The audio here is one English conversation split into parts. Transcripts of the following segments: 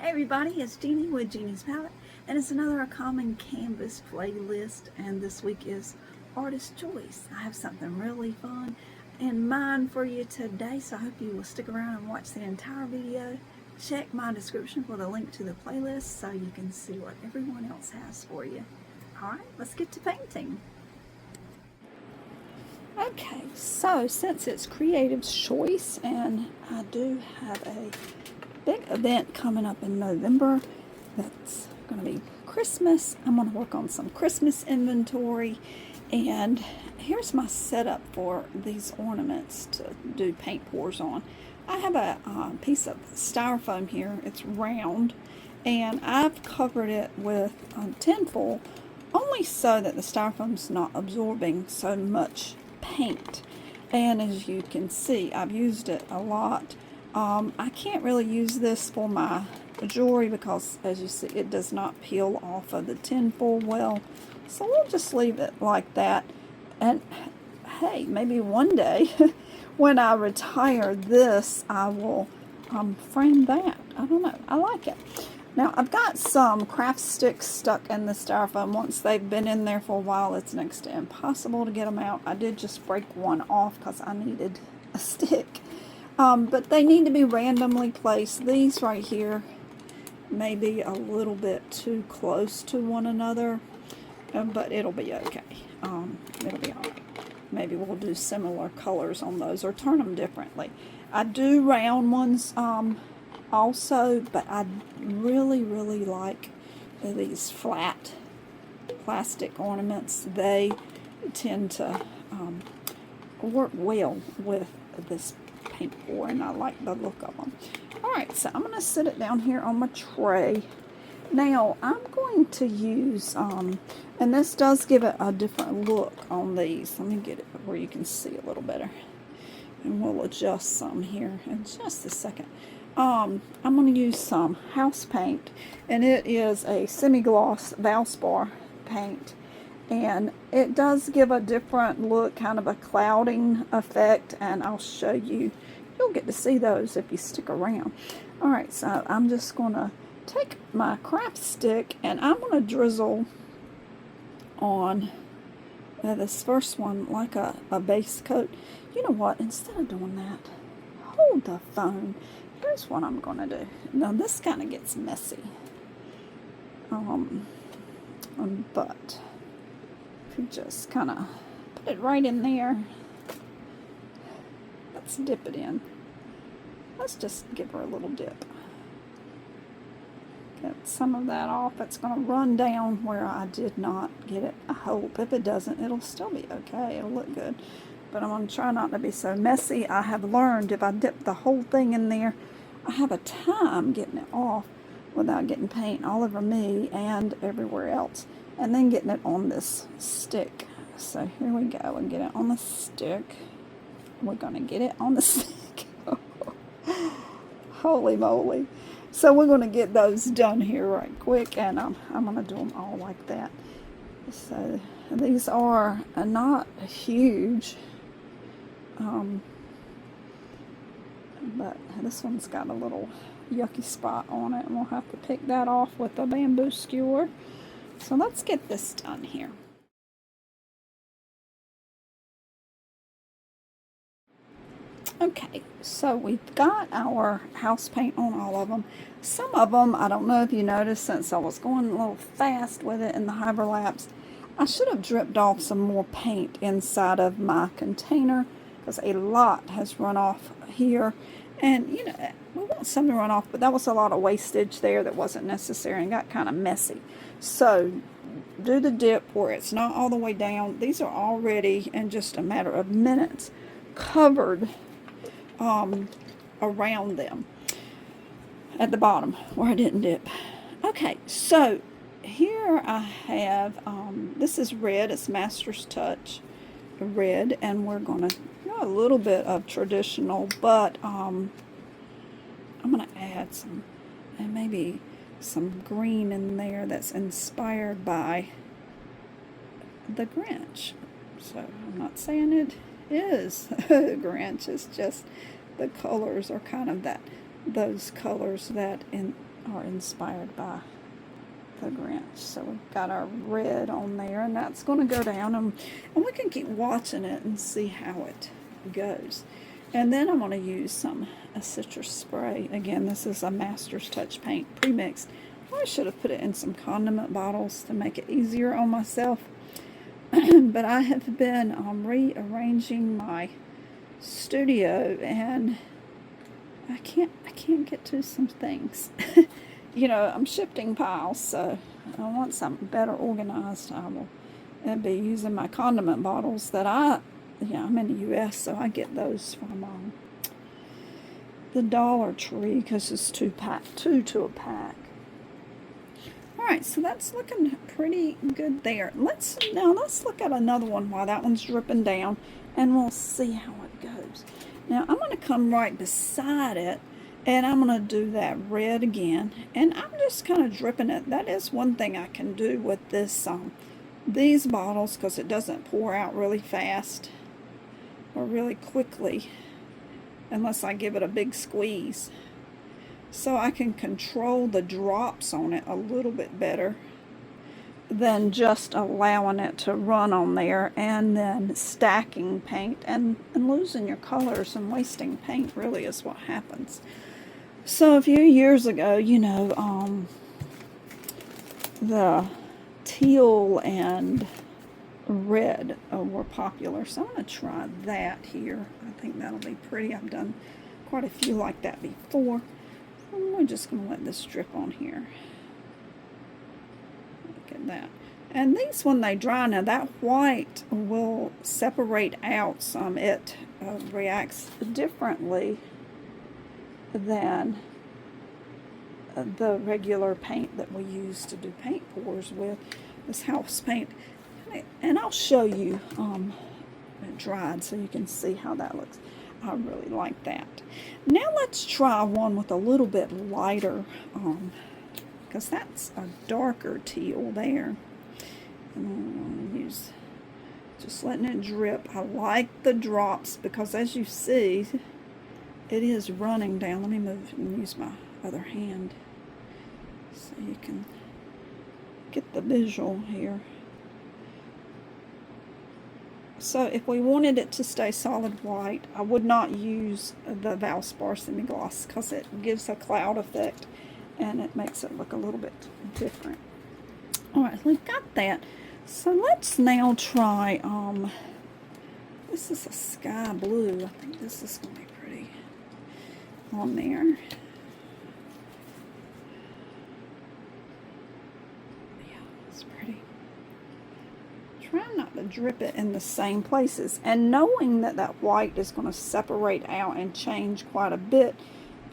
Hey everybody, it's Jeannie with Jeannie's Palette, and it's another Common Canvas playlist, and this week is Artist Choice. I have something really fun in mind for you today, so I hope you will stick around and watch the entire video. Check my description for the link to the playlist so you can see what everyone else has for you. Alright, let's get to painting. Okay, so since it's Creative Choice, and I do have a big event coming up in November that's going to be Christmas. I'm going to work on some Christmas inventory, and here's my setup for these ornaments to do paint pours on. I have a piece of styrofoam here. It's round, and I've covered it with tinfoil only so that the styrofoam's not absorbing so much paint. And as you can see, I've used it a lot. I can't really use this for my jewelry because, as you see, it does not peel off of the tinfoil well. So we'll just leave it like that. And hey, maybe one day when I retire this, I will frame that. I don't know. I like it. Now, I've got some craft sticks stuck in the styrofoam. Once they've been in there for a while, it's next to impossible to get them out. I did just break one off because I needed a stick. But they need to be randomly placed. These right here may be a little bit too close to one another, but it'll be okay. It'll be alright. Maybe we'll do similar colors on those or turn them differently. I do round ones also, but I really like these flat plastic ornaments. They tend to work well with this paint pour, and I like the look of them. Alright, so I'm going to set it down here on my tray. Now, I'm going to use, and this does give it a different look on these. Let me get it where you can see a little better. And we'll adjust some here in just a second. I'm going to use some house paint, and it is a semi-gloss Valspar paint. And it does give a different look, kind of a clouding effect, and I'll show you. You'll get to see those if you stick around. Alright, so I'm just going to take my craft stick, and I'm going to drizzle on this first one like a base coat. You know what? Instead of doing that, hold the phone. Here's what I'm going to do. Now, this kind of gets messy. But if you just kind of put it right in there, let's dip it in. Let's just give her a little dip. Get some of that off. It's going to run down where I did not get it. I hope. If it doesn't, it'll still be okay. It'll look good. But I'm going to try not to be so messy. I have learned if I dip the whole thing in there, I have a time getting it off without getting paint all over me and everywhere else. And then getting it on this stick. So here we go. And get it on the stick. We're going to get it on the stick. Holy moly. So we're going to get those done here right quick. And I'm going to do them all like that. So these are not huge. But this one's got a little yucky spot on it. And we'll have to pick that off with a bamboo skewer. So let's get this done here. Okay, so we've got our house paint on all of them. Some of them, I don't know if you noticed, since I was going a little fast with it in the hyperlapse, I should have dripped off some more paint inside of my container because a lot has run off here. And, you know, we want some to run off, but that was a lot of wastage there that wasn't necessary and got kind of messy. So, do the dip where it's not all the way down. These are already, in just a matter of minutes, covered around them at the bottom where I didn't dip. Okay, so here I have, this is red. It's Master's Touch red, and we're going to a little bit of traditional, but I'm going to add some, and maybe some green in there that's inspired by the Grinch. So I'm not saying it is Grinch, it's just the colors are kind of those colors that are inspired by the Grinch. So we've got our red on there, and that's going to go down, and we can keep watching it and see how it goes. And then I'm going to use a citrus spray. Again, this is a Master's Touch paint pre-mixed. I should have put it in some condiment bottles to make it easier on myself. But I have been rearranging my studio, and I can't get to some things. You know, I'm shifting piles, so I want something better organized. I will be using my condiment bottles that I'm in the U.S., so I get those from the Dollar Tree because it's two to a pack. All right, so that's looking pretty good there. Let's look at another one while that one's dripping down, and we'll see how it goes. Now I'm going to come right beside it, and I'm going to do that red again, and I'm just kind of dripping it. That is one thing I can do with these bottles, because it doesn't pour out really fast or really quickly unless I give it a big squeeze. So I can control the drops on it a little bit better than just allowing it to run on there and then stacking paint and losing your colors and wasting paint really is what happens. So a few years ago, you know, the teal and red were popular, so I'm going to try that here. I think that'll be pretty. I've done quite a few like that before. We're just going to let this drip on here. Look at that. And these, when they dry, now that white will separate out some. It reacts differently than the regular paint that we use to do paint pours with. This house paint. And I'll show you it dried so you can see how that looks. I really like that. Now let's try one with a little bit lighter, because that's a darker teal there. And I'm going to use, just letting it drip. I like the drops because, as you see, it is running down. Let me move and use my other hand so you can get the visual here. So if we wanted it to stay solid white, I would not use the Valspar semi-gloss because it gives a cloud effect and it makes it look a little bit different. Alright, we've got that. So let's now try, this is a sky blue. I think this is going to be pretty on there. Yeah, it's pretty. Try not to drip it in the same places, and knowing that that white is going to separate out and change quite a bit,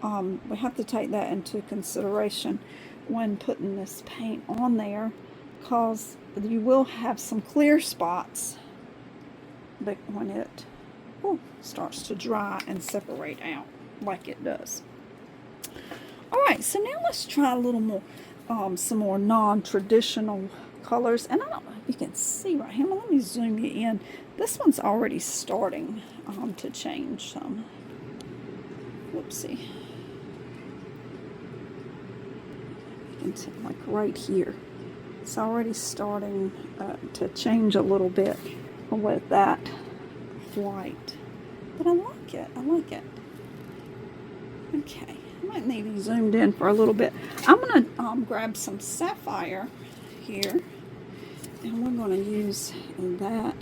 we have to take that into consideration when putting this paint on there, because you will have some clear spots but when it starts to dry and separate out like it does. Alright, so now let's try a little more, some more non-traditional colors. And I don't know if you can see right here. Let me zoom you in. This one's already starting to change some. Whoopsie. You can see, like right here. It's already starting to change a little bit with that white. But I like it. I like it. Okay. I might need to be zoomed in for a little bit. I'm going to grab some sapphire here. And we're going to use that.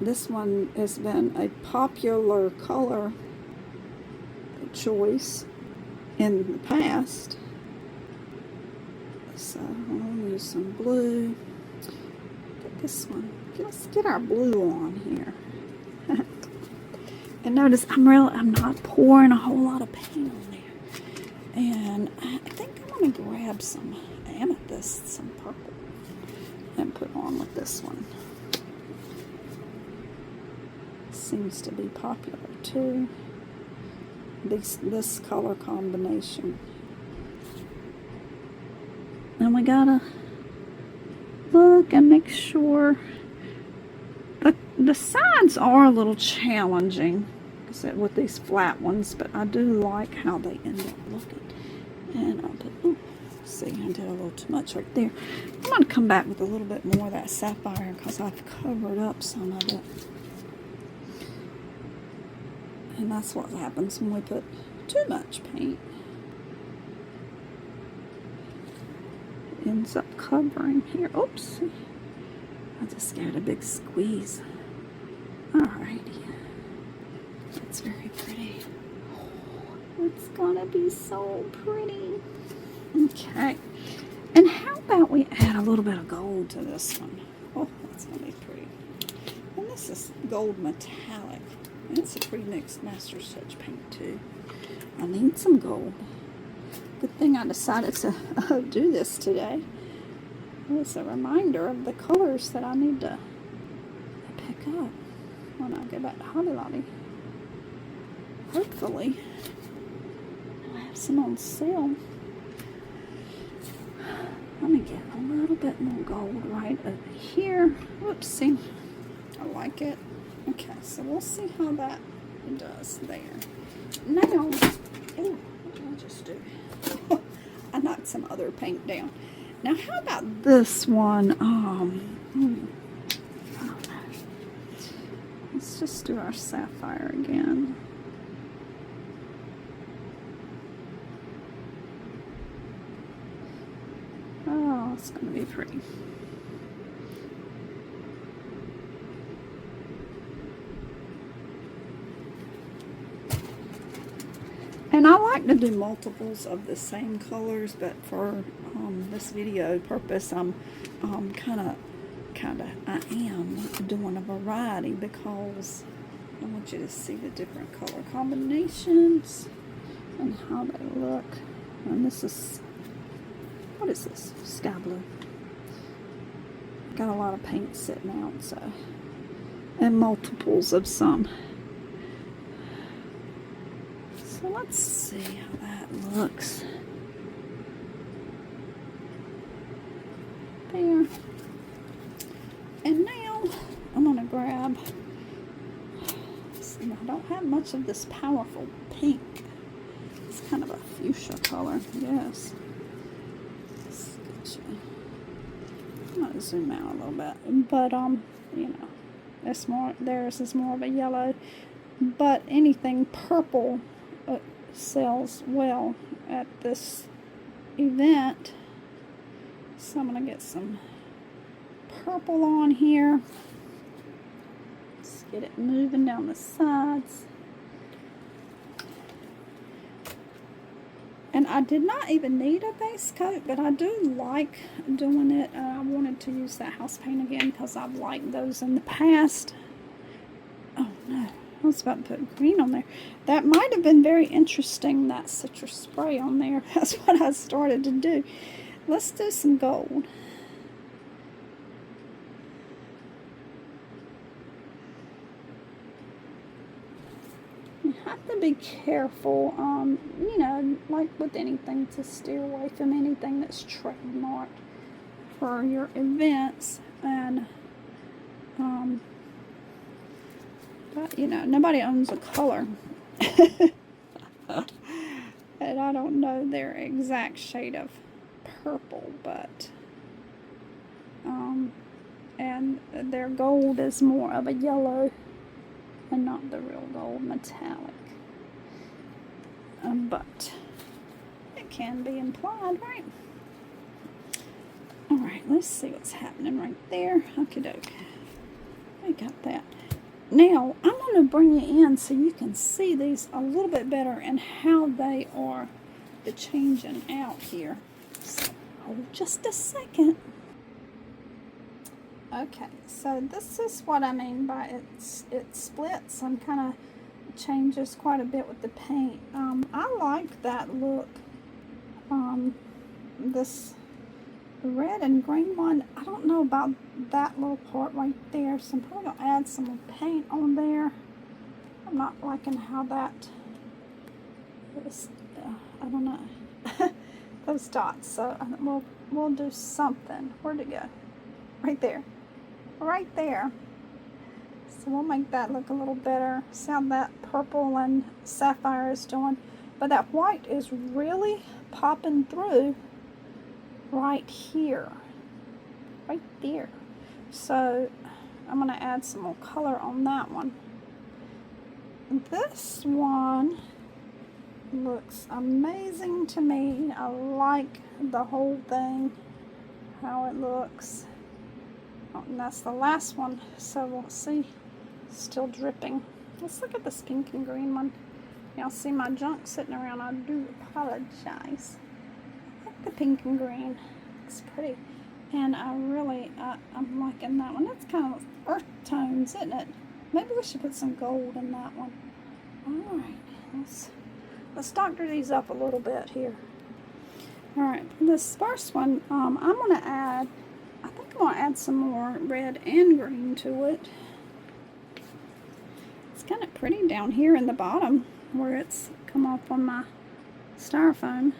This one has been a popular color choice in the past. So I'm going to use some blue. Get this one. Let's get our blue on here. And notice I'm not pouring a whole lot of paint on there. And I think I'm going to grab some amethyst, some purple, and put on with this one. Seems to be popular too. This color combination. And we gotta look and make sure. The sides are a little challenging with these flat ones, but I do like how they end up looking. And I'll put, ooh, see, I did a little too much right there. I'm going to come back with a little bit more of that sapphire because I've covered up some of it. And that's what happens when we put too much paint. It ends up covering here. Oops. I just got a big squeeze. Alrighty. That's very pretty. Oh, it's gonna be so pretty. Okay. And how about we add a little bit of gold to this one? Oh, that's gonna be pretty. And this is gold metallic. And it's a pretty mixed Master's Touch paint too. I need some gold. Good thing I decided to do this today. It's a reminder of the colors that I need to pick up when I go back to Hobby Lobby. Hopefully, I'll have some on sale. Let me get a little bit more gold right over here. Whoopsie. I like it. Okay, so we'll see how that does there. Now, ooh, what did I just do? I knocked some other paint down. Now, how about this one? I don't know. Let's just do our sapphire again. Oh, it's going to be pretty. And I like to do multiples of the same colors, but for this video purpose, I am doing a variety because I want you to see the different color combinations and how they look. And this is, what is this? Sky blue. Got a lot of paint sitting out, so, and multiples of some. So let's see how that looks. There. And now I'm going to grab, see, I don't have much of this powerful pink. It's kind of a fuchsia color, yes. I'm going to zoom out a little bit, but you know, it's more, theirs is more of a yellow, but anything purple sells well at this event. So I'm going to get some purple on here. Let's get it moving down the sides. And I did not even need a base coat, but I do like doing it. I wanted to use that house paint again because I've liked those in the past. Oh no, I was about to put green on there. That might have been very interesting, that citrus spray on there. That's what I started to do. Let's do some gold. You have to be careful, you know, like with anything, to steer away from anything that's trademarked for your events. And, but, you know, nobody owns a color. And I don't know their exact shade of purple, but, and their gold is more of a yellow and not the real gold metallic. But it can be implied, right? Alright, let's see what's happening right there. Okie doke. I got that. Now, I'm going to bring you in so you can see these a little bit better and how they are changing out here. So, hold just a second. Okay, so this is what I mean by it splits and kind of changes quite a bit with the paint. I like that look. This red and green one, I don't know about that little part right there, so I'm probably going to add some more paint on there. I'm not liking how that is, I don't know, those dots, so we'll do something. Where'd it go? Right there. Right there. So we'll make that look a little better. See how that purple and sapphire is doing. but that white is really popping through right here, right there. So I'm going to add some more color on that one. This one looks amazing to me. I like the whole thing, how it looks. Oh, and that's the last one, so we'll see. Still dripping. Let's look at this pink and green one. Y'all see my junk sitting around. I do apologize. I like the pink and green. It's pretty. And I'm liking that one. That's kind of earth tones, isn't it? Maybe we should put some gold in that one. Alright, let's doctor these up a little bit here. Alright, this first one, I'm going to add, I think I'm going to add some more red and green to it. It's kind of pretty down here in the bottom where it's come off on my styrofoam.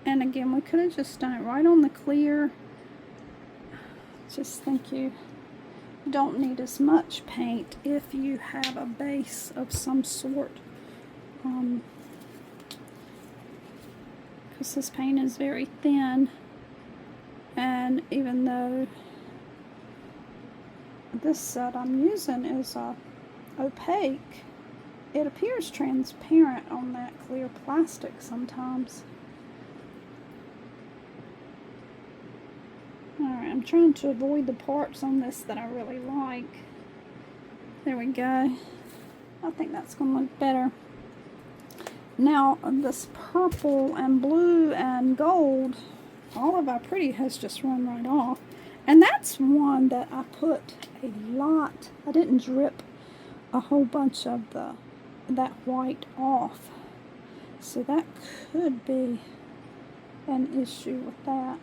And again, we could have just done it right on the clear. Just think you don't need as much paint if you have a base of some sort. Because this paint is very thin, and even though this set I'm using is opaque, it appears transparent on that clear plastic sometimes. Alright, I'm trying to avoid the parts on this that I really like. There we go. I think that's going to look better. Now, this purple and blue and gold, all of our pretty has just run right off. And that's one that I put a lot. I didn't drip a whole bunch of that white off. So that could be an issue with that.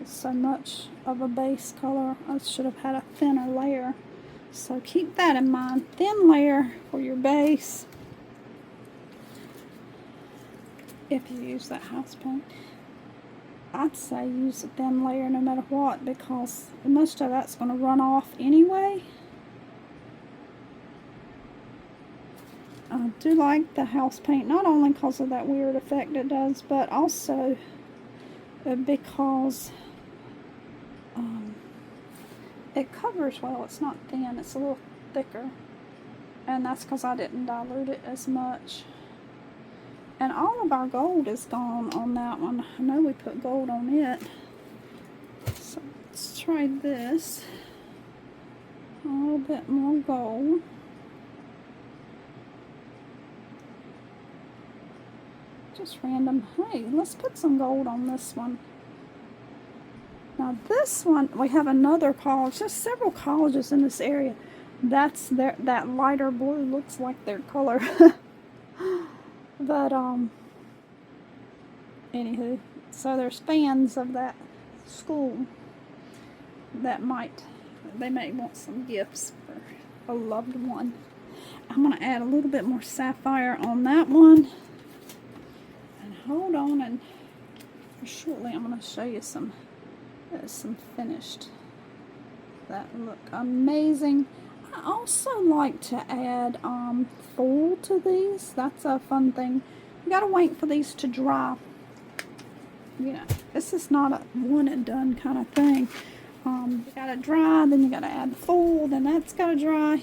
So much of a base color. I should have had a thinner layer. So keep that in mind. Thin layer for your base if you use that house paint. I'd say use a thin layer no matter what, because most of that's going to run off anyway. I do like the house paint, not only because of that weird effect it does, but also because it covers well. It's not thin, it's a little thicker. And that's because I didn't dilute it as much. And all of our gold is gone on that one. I know we put gold on it. So let's try this. A little bit more gold. Just random. Hey, let's put some gold on this one. Now this one, we have another college, just several colleges in this area. That's that lighter blue looks like their color. But anywho, so there's fans of that school that they may want some gifts for a loved one. I'm going to add a little bit more sapphire on that one. And hold on, and shortly I'm going to show you some finished that look amazing. I also like to add foil to these. That's a fun thing. You gotta wait for these to dry. You know, this is not a one and done kind of thing. You gotta dry, then you gotta add the foil, then that's gotta dry.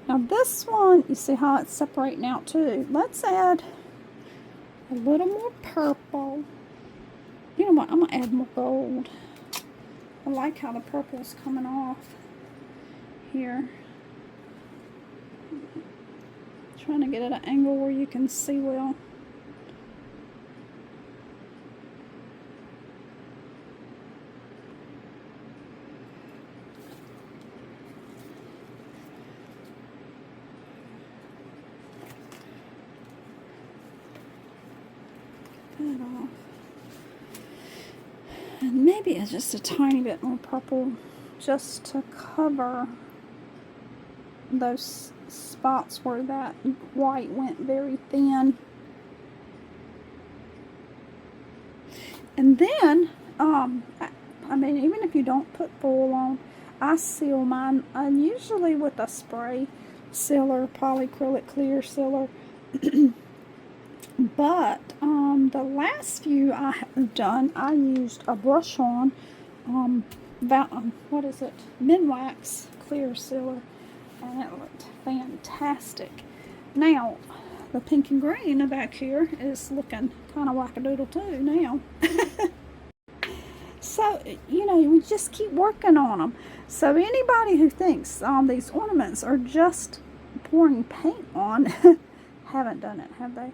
Now this one, you see how it's separating out too. Let's add a little more purple. You know what, I'm gonna add more gold. I like how the purple is coming off here. Trying to get at an angle where you can see well. Get that off. And maybe it's just a tiny bit more purple just to cover those spots where that white went very thin. And then I mean, even if you don't put foil on, I seal mine usually with a spray sealer, polyacrylic clear sealer. But the last few I have done, I used a brush on, what is it, Minwax clear sealer, and it looked fantastic. Now, the pink and green back here is looking kind of wackadoodle too now. So, you know, we just keep working on them. So anybody who thinks these ornaments are just pouring paint on, haven't done it, have they?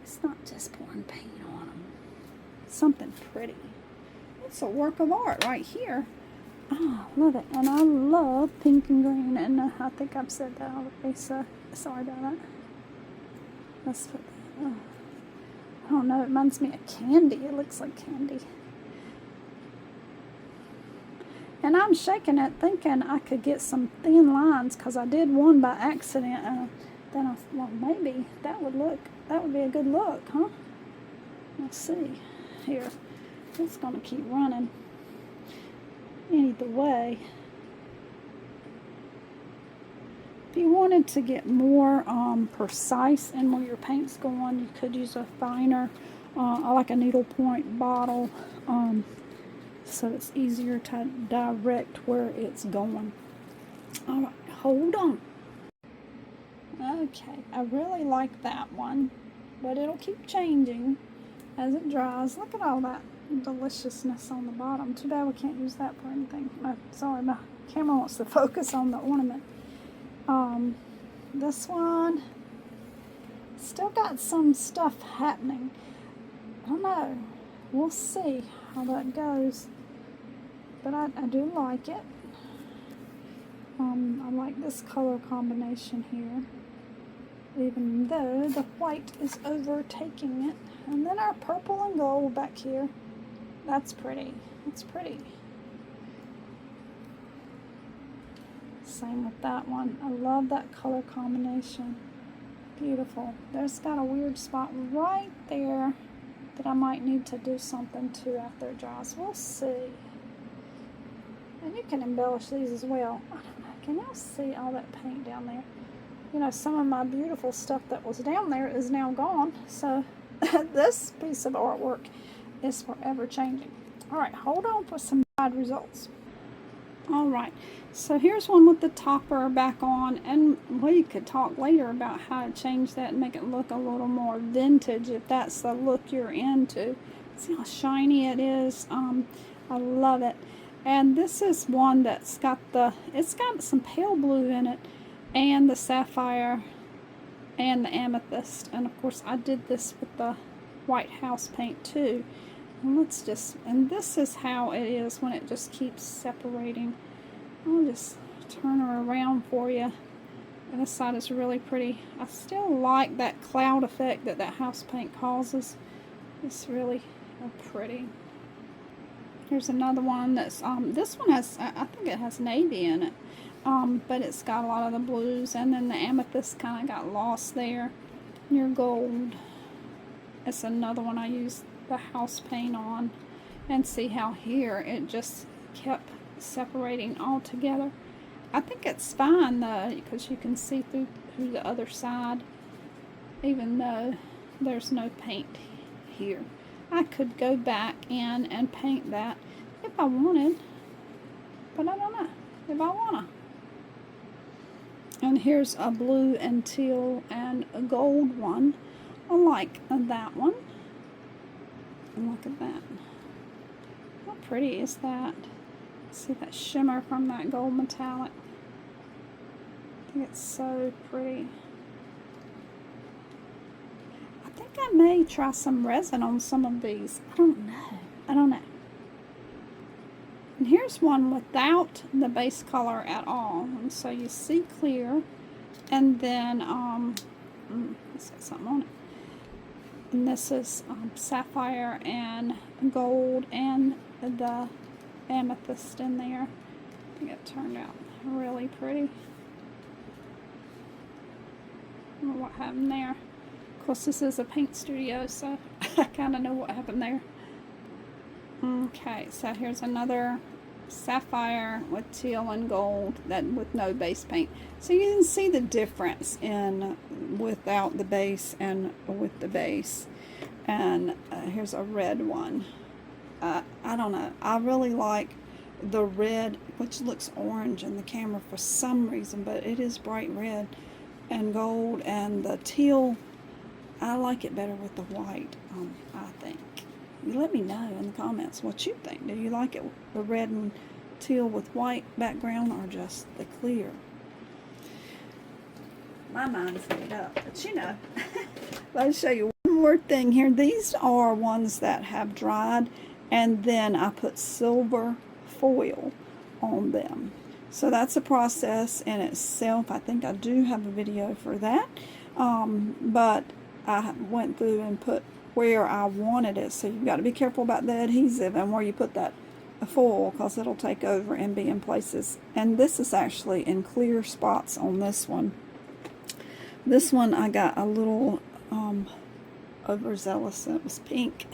It's not just pouring paint on them. It's something pretty. It's a work of art right here. Oh, love it. And I love pink and green. And I think I've said that already, so sorry about that. Let's put that. Oh, I don't know. It reminds me of candy. It looks like candy. And I'm shaking it thinking I could get some thin lines because I did one by accident. Then I thought, well, maybe that would be a good look, huh? Let's see. Here. It's going to keep running. Either way. If you wanted to get more precise in where your paint's going, you could use a finer, like a needlepoint bottle. So it's easier to direct where it's going. All right, hold on. Okay, I really like that one, but it'll keep changing as it dries. Look at all that deliciousness on the bottom. Too bad we can't use that for anything. Sorry, my camera wants to focus on the ornament. This one still got some stuff happening. I don't know. We'll see how that goes. But I do like it. I like this color combination here, even though the white is overtaking it. And then our purple and gold back here. That's pretty. It's pretty. Same with that one. I love that color combination. Beautiful. There's got a weird spot right there that I might need to do something to after it dries. We'll see. And you can embellish these as well. I don't know. Can y'all see all that paint down there? You know, some of my beautiful stuff that was down there is now gone. So this piece of artwork is forever changing. All right, hold on for some side results. All right, so here's one with the topper back on, and we could talk later about how to change that and make it look a little more vintage if that's the look you're into. See how shiny it is? I love it. And this is one that's got it's got some pale blue in it, and the sapphire, and the amethyst. And of course I did this with the white house paint too. And and this is how it is when it just keeps separating. I'll just turn her around for you. And this side is really pretty. I still like that cloud effect that house paint causes. It's really pretty. Here's another one that's, this one has, I think it has navy in it. But it's got a lot of the blues, and then the amethyst kind of got lost there. Your gold. It's another one I used the house paint on. And see how here it just kept separating all together. I think it's fine though, because you can see through the other side, even though there's no paint here. I could go back in and paint that if I wanted, but I don't know if I wanna. And here's a blue and teal and a gold one. I like that one. And look at that. How pretty is that? See that shimmer from that gold metallic? I think it's so pretty. I think I may try some resin on some of these. I don't know. And here's one without the base color at all. And so you see clear. And then, let's get something on it. And this is sapphire and gold and the amethyst in there. I think it turned out really pretty. I don't know what happened there. Of course, this is a paint studio, so I kind of know what happened there. Okay, so here's another sapphire with teal and gold, that with no base paint. So you can see the difference in without the base and with the base. And here's a red one. I don't know. I really like the red, which looks orange in the camera for some reason, but it is bright red and gold. And the teal, I like it better with the white, I think. You let me know in the comments what you think. Do you like it, the red and teal with white background, or just the clear? My mind's made up, but you know. Let's show you one more thing here. These are ones that have dried, and then I put silver foil on them. So that's a process in itself. I think I do have a video for that. But I went through and put where I wanted it. So you've got to be careful about the adhesive and where you put that foil, because it'll take over and be in places. And this is actually in clear spots on this one. This one I got a little overzealous, and it was pink.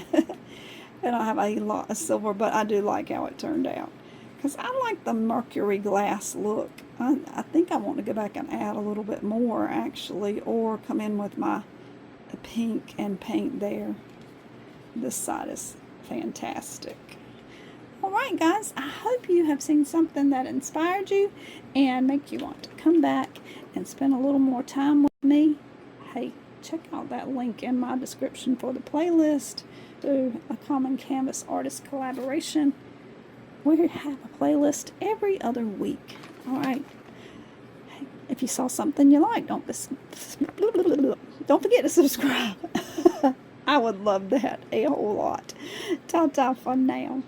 And I have a lot of silver, but I do like how it turned out, because I like the mercury glass look. I think I want to go back and add a little bit more actually, or come in with my pink and paint there. This side is fantastic. Alright guys, I hope you have seen something that inspired you and make you want to come back and spend a little more time with me. Hey, check out that link in my description for the playlist. Do a Common Canvas artist collaboration. We have a playlist every other week. Alright. Hey, if you saw something you like, don't forget to subscribe. I would love that a whole lot. Ta-ta for now.